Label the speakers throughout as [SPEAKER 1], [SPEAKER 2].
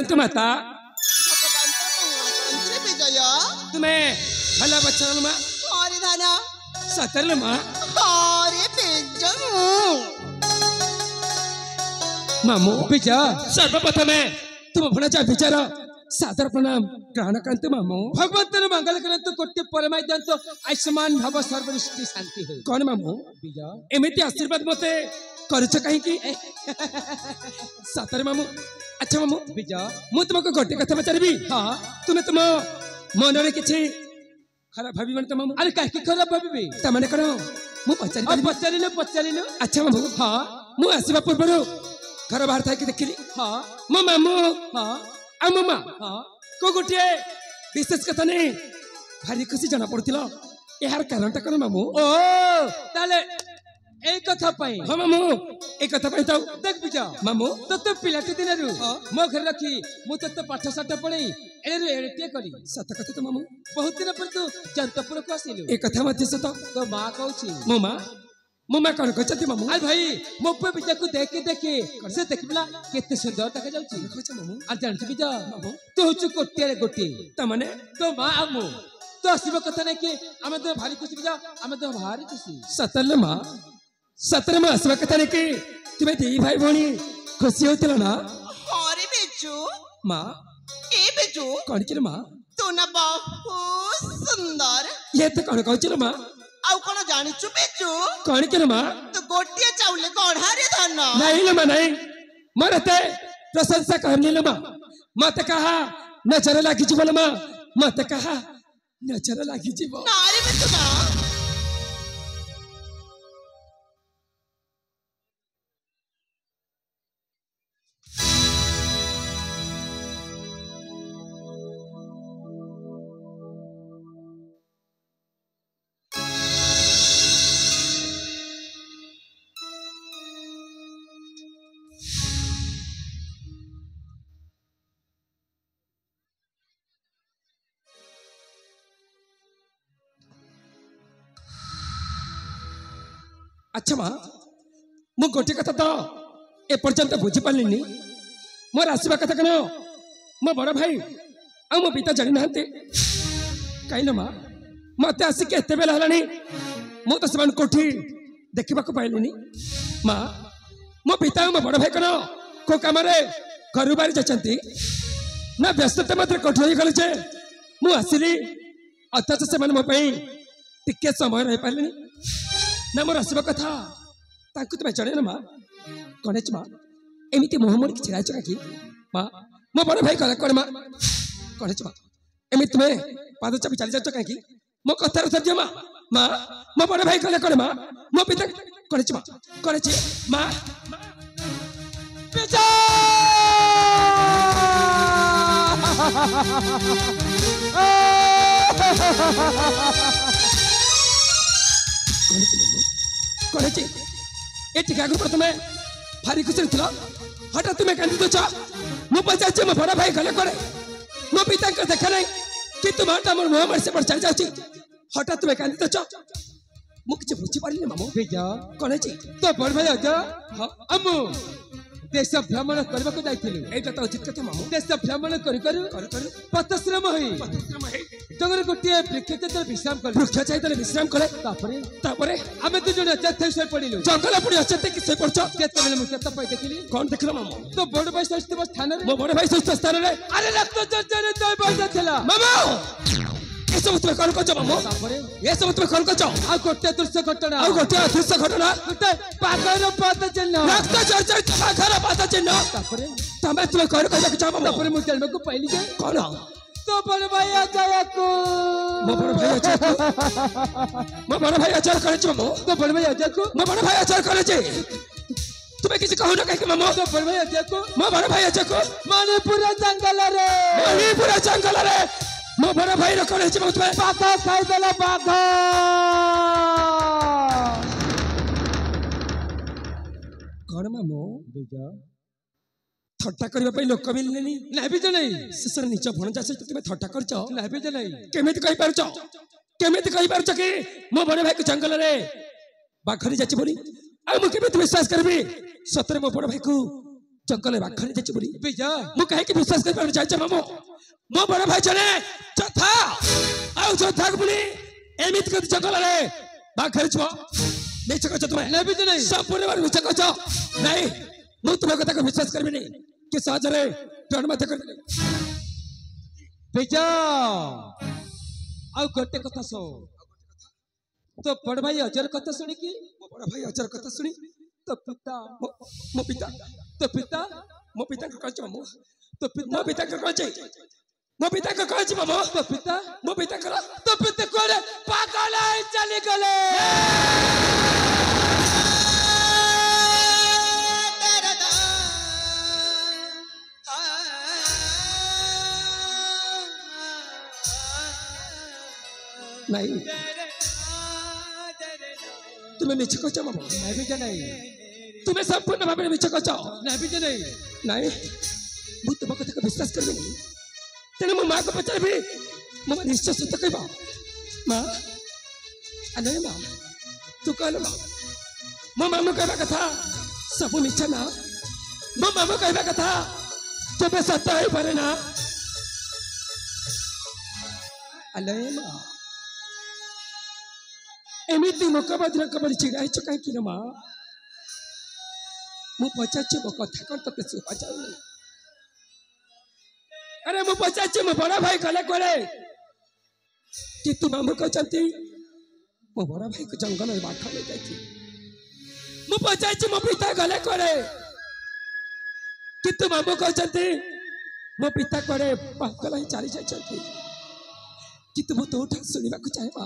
[SPEAKER 1] करंतु माता तुम्हें भला बच्चा माँ सतर माँ मामू विजय सर्वप्रथम तुम भणा जा विचार सादर प्रणाम ग्रहण करते मामू
[SPEAKER 2] भगवंतर मंगल करंतु कोटि परमाय दंतो आयुष्मान भव सर्वनिष्ठि शांति हो
[SPEAKER 1] कौन मामू विजय एमिति आशीर्वाद मते करछ कहीं की सातर मामू अच्छा मामू
[SPEAKER 2] विजय
[SPEAKER 1] मु तुमको गोटे कथा पचारिबी
[SPEAKER 2] हाँ
[SPEAKER 1] तुमे तुम मनरे किछि खराब भाबी मन मामू
[SPEAKER 2] अरे काहे खराब भाबी
[SPEAKER 1] तमने करो मु पचारि
[SPEAKER 2] पचारिलो
[SPEAKER 1] अच्छा मामू
[SPEAKER 2] हाँ
[SPEAKER 1] मु आसीबा पूर्वरो घर बाहर था कि देखिली
[SPEAKER 2] हाँ
[SPEAKER 1] मो मामू
[SPEAKER 2] हाँ
[SPEAKER 1] आ मामा
[SPEAKER 2] हाँ
[SPEAKER 1] को गोटे विशेष कथा नहीं भारी खुशी जना पड़तिलो यार कारणटा कोन मामू
[SPEAKER 2] ओ ताले ए कथा पाई
[SPEAKER 1] हाँ मामू ए कथा पाई तो
[SPEAKER 2] देख बिजा
[SPEAKER 1] मामू
[SPEAKER 2] तो पिलाटी दिन रु मो घर रखी मु तो पाठ साठ पढ़ई एरे एटे करी
[SPEAKER 1] सत कथा तो मामू
[SPEAKER 2] बहुत दिन पर तू जंतपुर को आसिलु
[SPEAKER 1] ए कथा मध्य सत
[SPEAKER 2] तो मां कहूची
[SPEAKER 1] मो मां कौन कहते मामू
[SPEAKER 2] आ भाई मो पे बिजा को देख से देखला केते सुंदर देखा जाउची
[SPEAKER 1] कहछ मामू
[SPEAKER 2] आ जानछ बिजा मामू तू हुचु गोटे
[SPEAKER 1] त माने
[SPEAKER 2] तो मां आ मु तो आसीबो कथा नै कि आमे तो भारी खुशी बिजा आमे तो भारी खुशी
[SPEAKER 1] सतल मां आसवा कथा नहीं कि तुम्हें दी भाई भौणी खुशी होतिला ना
[SPEAKER 3] अरे बेचू
[SPEAKER 1] मां
[SPEAKER 3] ए बेचू
[SPEAKER 1] कौन कि मां
[SPEAKER 3] तू ना बहुत सुंदर
[SPEAKER 1] ये तो कौन कहछ मां
[SPEAKER 3] आउ कोन जानिचु बेचू
[SPEAKER 1] कौन कि मां
[SPEAKER 3] तो गोटिया चाउले गढ़ारे धन
[SPEAKER 1] नहीं लो मां नहीं मरते प्रशंसा करनी लो मां मत कहा नजर लागी जीवन मां मत कहा नजर लागी जीवन
[SPEAKER 3] ना रे बेचू ना
[SPEAKER 1] अच्छा मां मु गोटे कथा तो ए पर्यंत बुझी पालिनी मोर आसीबा कथा कनो मो बड़ भाई आ मो पिता जानि नहते काइलो मां मते आसी के एते बेला हलानी मु तो समान कोठी देखिबा को पाइलिनी मां मो पिता मो बड़ भाई कनो को कामरे घरु बारी जाचंती ना व्यस्तता मात्र कोठी होई गले जे मु आसिली अथच से मन मो पई टिके समय रह पाइलिनी ना मोर आसवा कथा ताकू तुम्हें जड़े ना माँ कौन माँ एमती मुहमूरी कि छिड़ा कि माँ मो बड़ भाई कहला कौन माँ कौन माँ एमती तुम्हें पाद चापी चली जाओ कहीं मो कथार उत्तर दियो माँ माँ मो बड़ भाई कहला कौन माँ मो पिता कौन माँ कौन माँ पिता कौन ये टीका प्रथम भारी खुशी थी हठात तुम्हें कांदी दौच मु पचार मो बड़ भाई गले करे मो पिता देखा ना कि तुम मोर मुह मार से चली जाऊँ हठात तुम्हें कांदी दौच मुझे बुझी पारे मामू कौन
[SPEAKER 2] तो बड़ भाई अजा अमु देश भ्रमण करबा को जाइथिलु
[SPEAKER 1] एटा तो उचित कथा मामू
[SPEAKER 2] देश भ्रमण करू पतश्रम होई जंगल गोटे वृक्ष चतर विश्राम कर
[SPEAKER 1] वृक्ष चाहिए विश्राम करे तापरे
[SPEAKER 2] आमे तो जने चथे सय पडिलु
[SPEAKER 1] जंगल पड़ी अचते कि सय पड़छ
[SPEAKER 2] केते बेले मु केते पई देखिली
[SPEAKER 1] कौन देखलो मामू
[SPEAKER 2] तो बड़ भाई स्वस्थ स्थान रे
[SPEAKER 1] मो बड़ भाई सुस्थ स्थान रे
[SPEAKER 2] अरे रक्त चर्चा तो बजा थला
[SPEAKER 1] मामू ये सब तुम्हें कौन कछ मामू ये सब तुम्हें कौन कछ
[SPEAKER 2] आ गोटे दृश्य घटना
[SPEAKER 1] आ गोटे दृश्य घटना
[SPEAKER 2] गोटे पागर पाद चिन्ह
[SPEAKER 1] रक्त चर्चा पागर पाद चिन्ह
[SPEAKER 2] तापरे
[SPEAKER 1] तमे तुम्हें कौन कह चाह मामू
[SPEAKER 2] तापरे मु जन्म को पाइली जे
[SPEAKER 1] कौन
[SPEAKER 2] तो बड़ भाई आजा को
[SPEAKER 1] मो बड़ भाई आचार मो बड़ भाई आचार करे मामू
[SPEAKER 2] तो बड़ भाई आजा को
[SPEAKER 1] मो बड़ भाई आचार करे तुम्हें किसी कहू ना कहीं मामू
[SPEAKER 2] तो बड़ भाई आजा को
[SPEAKER 1] मो बड़ भाई आचार को
[SPEAKER 2] मणिपुर जंगल रे
[SPEAKER 1] मणिपुर जंगल रे मो बड़ भाई रो करे तुम्हें
[SPEAKER 2] बाघ खाई देला बाघ
[SPEAKER 1] कौन मामू बेजा थट्टा करबा पई लोक मिललेनी
[SPEAKER 2] ना भी जनै
[SPEAKER 1] शेषर नीच भणजा से तुम्हें थट्टा करछ
[SPEAKER 2] ना भी जनै
[SPEAKER 1] केमिति कहि पारछ कि मो बड़ भाई को जंगल रे बाखरी जाची बोली आ मु केमिति विश्वास करबी सतरे मो बड़ भाई को जंगल में बाखरी जाइए बोली
[SPEAKER 2] बिजा
[SPEAKER 1] मु कहे कि विश्वास कर पार जाइए मामो मो बड़ भाई जने चथा आउ चथा बोली एमित कर जंगल रे बाखरी छो मिछ कछ तुमे
[SPEAKER 2] नहीं बिजा नहीं
[SPEAKER 1] संपूर्ण बार मिछ कछ नहीं मु तुम कथा को विश्वास करबी नहीं कि सहज रे टन मत कर
[SPEAKER 2] बिजा आउ गोटे कथा सो तो बड़ भाई अजर कथा सुनी की
[SPEAKER 1] मो बड़ भाई अचर कथा सुनी
[SPEAKER 2] तो पिता
[SPEAKER 1] मो पिता
[SPEAKER 2] तो पिता
[SPEAKER 1] मो पिता को कहछ मामो
[SPEAKER 2] तो पिता
[SPEAKER 1] मो पिता को कहछ मो पिता को कहछ मामो
[SPEAKER 2] तो पिता
[SPEAKER 1] मो पिता करा
[SPEAKER 2] तो पिता कोड़े पागल है चली गले
[SPEAKER 1] नहीं तुम्हें मिछ कछ मामो
[SPEAKER 2] नहीं बिजा नहीं
[SPEAKER 1] तुम्हें संपूर्ण भाव में मिछ कछ
[SPEAKER 2] नहीं बिजा नहीं
[SPEAKER 1] नहीं मु तुम कथा को विश्वास करबी नहीं तेरे मो मां को पचारबी मो निश्चय सत्य कहबा मां अने मां तू कहल मां मो मामू कहबा कथा सब मिछ ना मो मामू कहबा कथा केबे सत्य होई पारे ना अले मां एमिति मुखबद्र कबर छिड़ाई चुका कि रे मां मु पचाचे मो कथा कर तते सुबा जाऊ अरे मु पचाचे मो बड़ा भाई गले कोले कि तू मामू कहचंती मो बड़ा भाई को जंगल में बाखा ले जाई मु पचाचे मो पिता गले कोले कि तू मामू कहचंती मो पिता कोले पागल ही चली जाई कि तू तो उठा सुनिबा को चाहेबा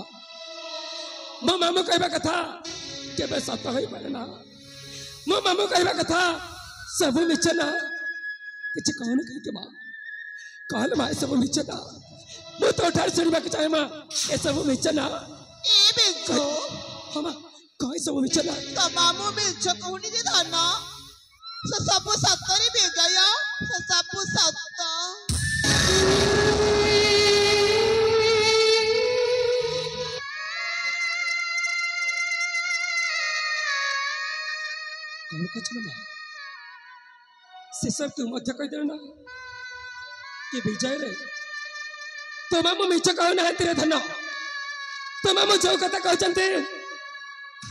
[SPEAKER 1] मो मामू कहबा कथा केबे सत्य होई पारे ना मो मामू कहबा कथा सब मिछ ना किछ कहन कहि के मां कहल मां सब मिछ ना मु तो ठार सुनिबा के चाहे मां ए सब मिछ ना
[SPEAKER 3] ए बिजू
[SPEAKER 1] हम कहि सब मिछ ना
[SPEAKER 3] तो मामू मिछ कहूनी जे धन से सब सतरे बेजाया से सब सत्य
[SPEAKER 1] कौन कछ ना से सब तू मध्य कहि देना कि विजय रे तो मामू मिछ कहो ना तेरे धन तो मामू जो कथा कहचंते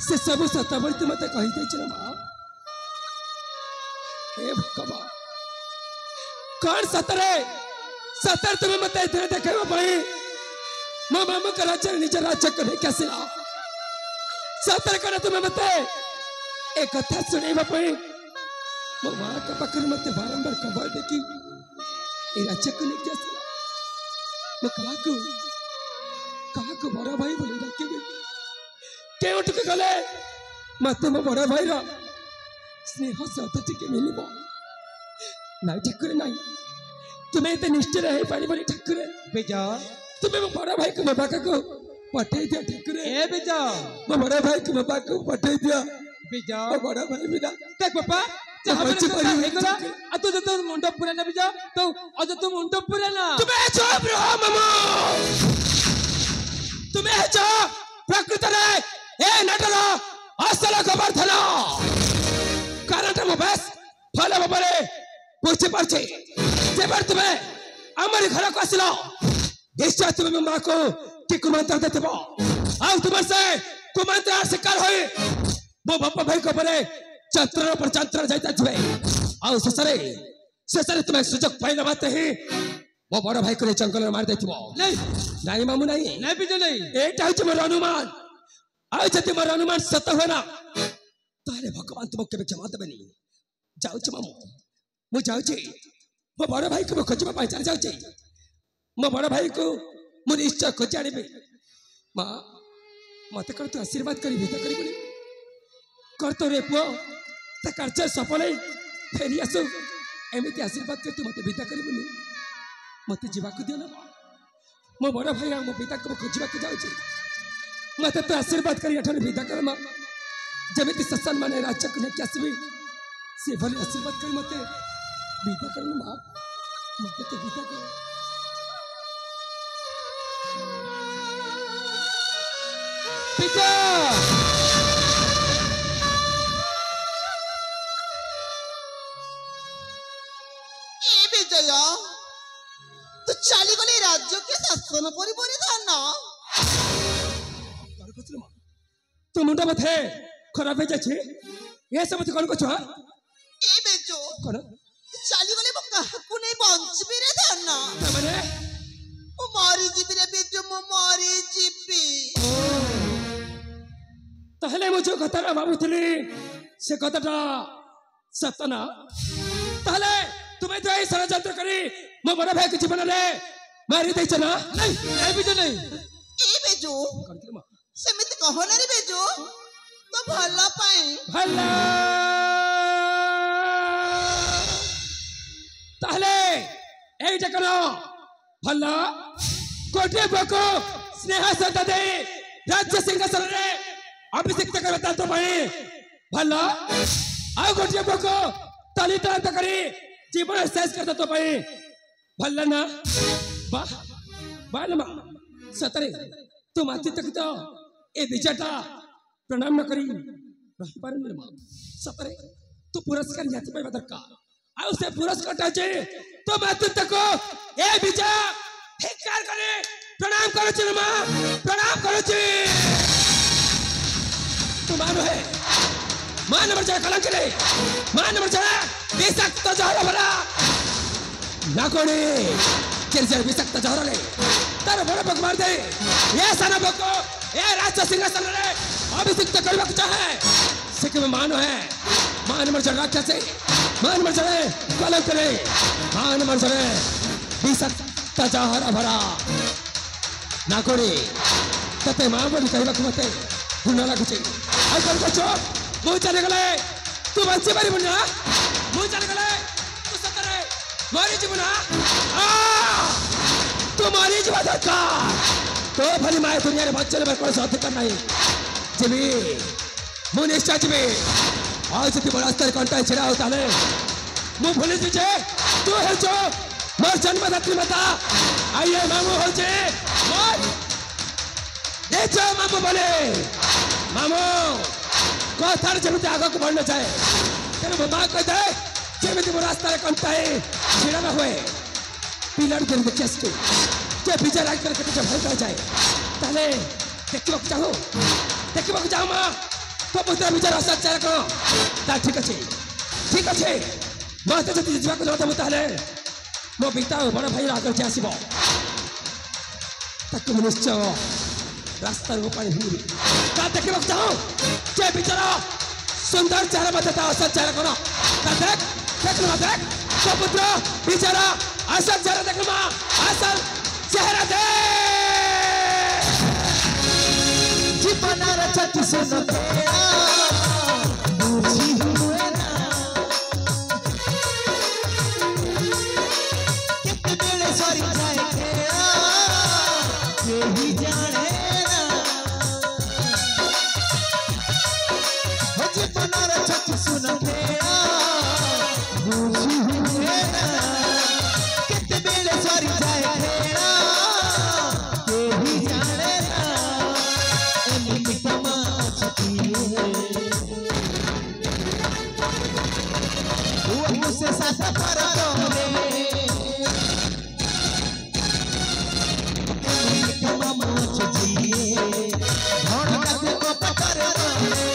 [SPEAKER 1] से सब सत्य बोल तू मते कहि दे छ मां हे भगवान कौन सतरे सतर तुम्हें मत इतने देखे भाई मो मामू का राज्य निज राज्य करे कैसे ला सतर करे तुम्हें मत एक कथा सुने भाई मो मां का पकड़ मत बारंबार खबर दे कि ए राज्य को नहीं कैसे ला मो कहा को बड़ा भाई बोले रखे के उठ के गले मत मो बड़ा भाई रा स्नेह सत टिके मिलिबो नाई ठाकुर नाई तुम्हें इतने निष्ठ रहे पानी बोली ठाकुर
[SPEAKER 2] बिजा
[SPEAKER 1] तुम्हें वो बड़ा भाई को बाबा को पठाई दिया ठाकुर
[SPEAKER 2] ए बिजा
[SPEAKER 1] वो बड़ा भाई को बाबा को पठाई दिया
[SPEAKER 2] बिजा
[SPEAKER 1] वो बड़ा भाई बिना
[SPEAKER 2] देख पापा जहां
[SPEAKER 1] बच्चे
[SPEAKER 2] पर
[SPEAKER 1] परी
[SPEAKER 2] हे करा आ तो मुंडा पूरा ना बिजा तो अज तो मुंडा पूरा ना
[SPEAKER 1] तुम्हें चुप रहो मामू तुम्हें जो प्रकृति रे ए नटरा असल खबर थला कारण तुम बस फल बाबरे बुझी पारछे जेबर तुम्हें हमारे घर को आसिलो निश्चय तुम्हें मां को कि कुमंत्र देते आउ तुम से कुमंत्र शिकार होई वो बापा भाई को परे चंद्र पर चंद्र जाता जुए आउ ससरे तुम्हें सुजोग पाइला माते ही वो बड़ भाई को जंगल में मार देथिबो नहीं मामू नहीं
[SPEAKER 2] नहीं बिजा नहीं
[SPEAKER 1] एटा होचे मोर अनुमान आउ जति मोर अनुमान सत हो ना तारे भगवान तुमको केबे क्षमा देबेनी जाउछ मामू मु जाउछी मो बड़ भाई को खोजबा पाई चल जाउछी मो बड़ भाई को मु निश्चय खोज आनिबे मां मते कर तू आशीर्वाद करी विदा करी बोली कर तो रे पुओ ता कार्य सफल फेरी आसु एमिति आशीर्वाद कर तू मते विदा करी बोली मते जीवा को दियो ना मो बड़ भाई आ मो पिता को खोजबा को जाउछी मते तो आशीर्वाद करी अठन विदा कर मां जमिति सत्सन माने राज्य को ने आसबी से भले आशीर्वाद कर मते विदा कर मां मते तो विदा कर
[SPEAKER 2] पिता
[SPEAKER 3] ଚାଲିଗଲେ ରାଜ୍ୟକେ ଶାସନ କରିବରେ ଧନ।
[SPEAKER 1] ତୁ ମୁଣ୍ଡ ମତେ ଖରାପ ହେଇଯାଇଛି ଏ ସବୁ କଣ କରୁଛୁ?
[SPEAKER 3] ଏ ବେଜୁ
[SPEAKER 1] କଣ
[SPEAKER 3] ଚାଲିଗଲେ ମୁଁ କାହାକୁ ନେଇ ବଞ୍ଚିବି ରେ ଧନ?
[SPEAKER 1] ମାନେ
[SPEAKER 3] ମୁଁ ମରିଯିବି ରେ ବେଜୁ, ମୁଁ ମରିଯିବି।
[SPEAKER 1] ତାହେଲେ ମୁଁ ଯୋଉ କଥାଟା ଭାବୁଥିଲି ସେ କଥାଟା ସତ ନା? ତାହେଲେ ତୁମେ ତ ଏଇ ଷড়যন্ତ୍ର କରି ମୋ ବଡ ଭାଇକୁ ଜୀବନରେ ମାରି ଦେଇଛ ନା?
[SPEAKER 2] ନାଇଁ ବିଜୁ ନାଇଁ।
[SPEAKER 3] ଏ ବେଜୁ ସେମିତି କହନା ରେ ବେଜୁ, ତ ଭଲ ପାଇଁ।
[SPEAKER 1] ଭଲ ତାହେଲେ এইটা କଣ ଭଲ? ଗୋଟିଏ ପୁଅକୁ ସ୍ନେହ ଶ୍ରଦ୍ଧା ଦେଇ ରାଜ୍ୟ ସିଂହାସନରେ ଅଭିଷିକ୍ତ କରିବା ତାଙ୍କ ପାଇଁ ଭଲ, ଆଉ ଗୋଟିଏ ପୁଅକୁ ତଳିତଳାନ୍ତ କରି ଜୀବନ ଶେଷ କରିବା ତୋ ପାଇଁ ଭଲ ନା? ବାଃ ବାଃ ମା, ସତରେ ତୁ ମାତୃତ୍ୱକୁ ତ ଏ ବିଜୟଟା ପ୍ରଣାମ ନ କରି ରହିପାରୁନି ମା। ସତରେ ତୁ ପୁରସ୍କାର ନିହାତି ପାଇବା ଦରକାର, ଆଉ ସେ ପୁରସ୍କାରଟା ଅଛି ତୋ ମାତୃତ୍ୱକୁ ଏ ବିଜୟ ଧିକ୍କାର କରି ପ୍ରଣାମ କରୁଛି ମା, ପ୍ରଣାମ କରୁଛି। ତୁ ମା ନୁହେଁ, ମା ନମ୍ବର ଜଣେ କଲଙ୍କିରେ, ମା ନମ୍ବର ଜଣେ ବିଷାକ୍ତ ଜହର ଭରା ନାକୋଡ଼ି ବିଷାକ୍ତ ଜହରରେ ତାର ବଡ ପୋକ ମାରିଦେ ଏ ସାନ ପୋକ ଏ ରାଜ୍ୟ ସିଂହାସନରେ ଅଭିଷିକ୍ତ କରିବାକୁ ଚାହେଁ। ସେ କେବେ ମା ନୁହେଁ, ମା ନମ୍ବର ଜଣେ ରାକ୍ଷସୀ, ମା ନମ୍ବର ଜଣେ କଲଙ୍କରେ, ମା ନମ୍ବର ଜଣେ ବିଷାକ୍ତ ଜହର ଭରା ନାକୋଡ଼ି। ତତେ ମା ବୋଲି କହିବାକୁ ମତେ ଘୃଣା ଲାଗୁଛି। ଆଉ କଣ କରୁଛୁ? ମୁଁ ଚାଲିଗଲେ ତୁ ବଞ୍ଚି ପାରିବୁନି ନା? ମୁଁ ଚାଲିଗଲେ ତୁ ସତରେ ମରିଯିବୁ ନା? ତୁ ମରିଯିବା ଦରକାର। ତୋ ଭଳି ମାଆ ଦୁନିଆରେ ବଞ୍ଚିବାର କୌଣସି ଅଧିକାର ନାହିଁ। ଯିବି, ମୁଁ ନିଶ୍ଚୟ ଯିବି। ଆଉ ଯଦି ମୋ ରାସ୍ତାରେ କଣ୍ଟା ଛିଡ଼ା ହଉ ତାହେଲେ ମୁଁ ଭୁଲିଛି ଯେ ତୁ ହେଉଛୁ ମୋର ଜନ୍ମଦାତ୍ରୀ ମାତା, ଆଉ ଏ ମାମୁଁ ହଉଛି ମୋର ନିଜ ମାମୁଁ ବୋଲେ। ମାମୁଁ କଥାରେ ଯେମିତି ଆଗକୁ ବଢି ନଯାଏ, ତେଣୁ ମୋ ମା କହିଥାଏ ଯେମିତି ମୋ ରାସ୍ତାରେ କଣ୍ଟାଏ ଛିଡ଼ା ନ ହୁଏ। ପିଲାଟି ଯେମିତି ଦେଖି ଆସିଛୁ ଯେ ବିଜୟ ରାଜରେ କେତେ ଭଲ କରାଯାଏ, ତାହେଲେ ଦେଖିବାକୁ ଚାହୁଁ, ଦେଖିବାକୁ ଚାହୁଁ ମା ତୋ ପୁତ୍ର ବିଜୟ ଅସାଚାର କଣ? ତା ଠିକ ଅଛି, ଠିକ ଅଛି। ମତେ ଯଦି ଯିବାକୁ ନ ଦେବୁ ତାହେଲେ ମୋ ପିତା ଓ ବଡ଼ ଭାଇର ଆଗରେ ଯିଏ ଆସିବ ତାକୁ ମୁଁ ନିଶ୍ଚୟ ରାସ୍ତାରୁ ପାଣି ଭିଡ଼ିବି। ତା ଦେଖିବାକୁ ଚାହୁଁ ଯେ ବିଜୟର ସୁନ୍ଦର চেহারা মধ্যে তা অসৎ চেহারা কোন? তা দেখ, দেখলু মা, দেখ তো পুত্র বিজয়র আসল চেহারা দেখলু মা, আসল চেহারা দে।
[SPEAKER 2] জীবনের ছটি শুনো বুঝি হুয়ে না কেতে বেলে সরি যায় খেয়া কেহি জানে না। জীবনের ছটি শুনো বুঝি হুয়ে না কেতে বেলে সরি যায় খেয়া কেহি জানে না। मुझसे साथ करो रे मामोच जिए धन काते को पकर रे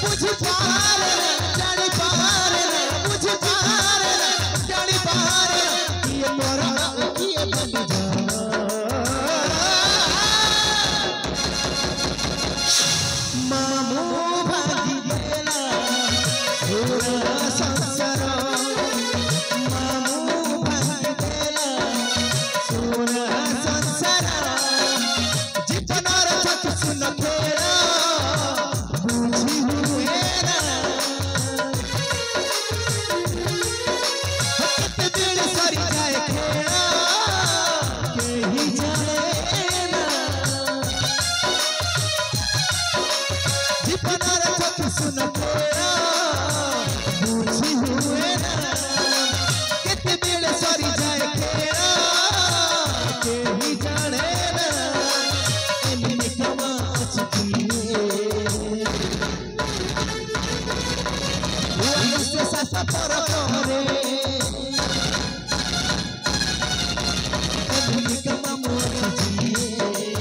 [SPEAKER 2] बुझ पार जानी पार बुझ पार जानी पार ये मोरा ये बन जा मामो भागी देला पूरा संसार मुनि का मामू जिए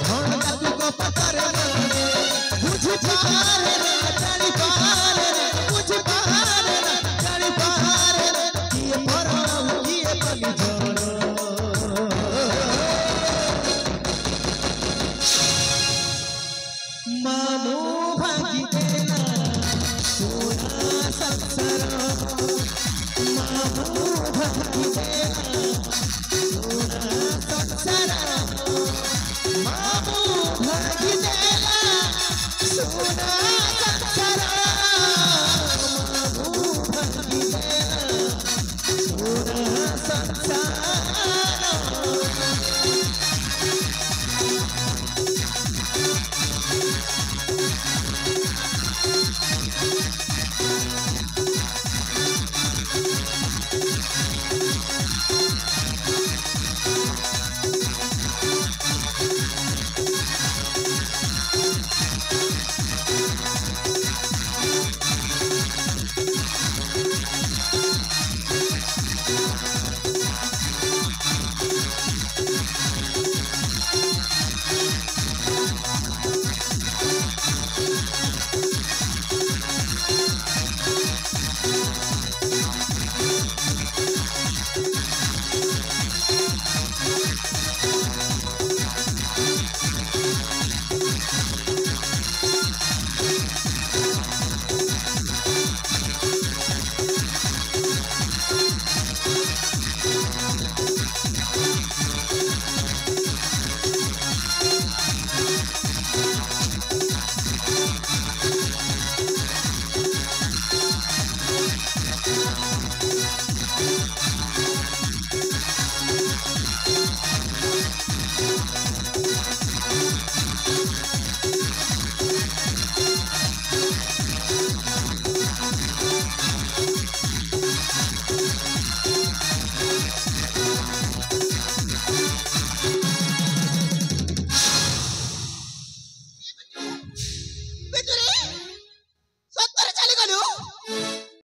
[SPEAKER 2] धन का तू को पतर मारे बुझ पारे ना जानी पारे ना बुझ पारे ना जानी पारे ना किए पराऊ किए बलि जो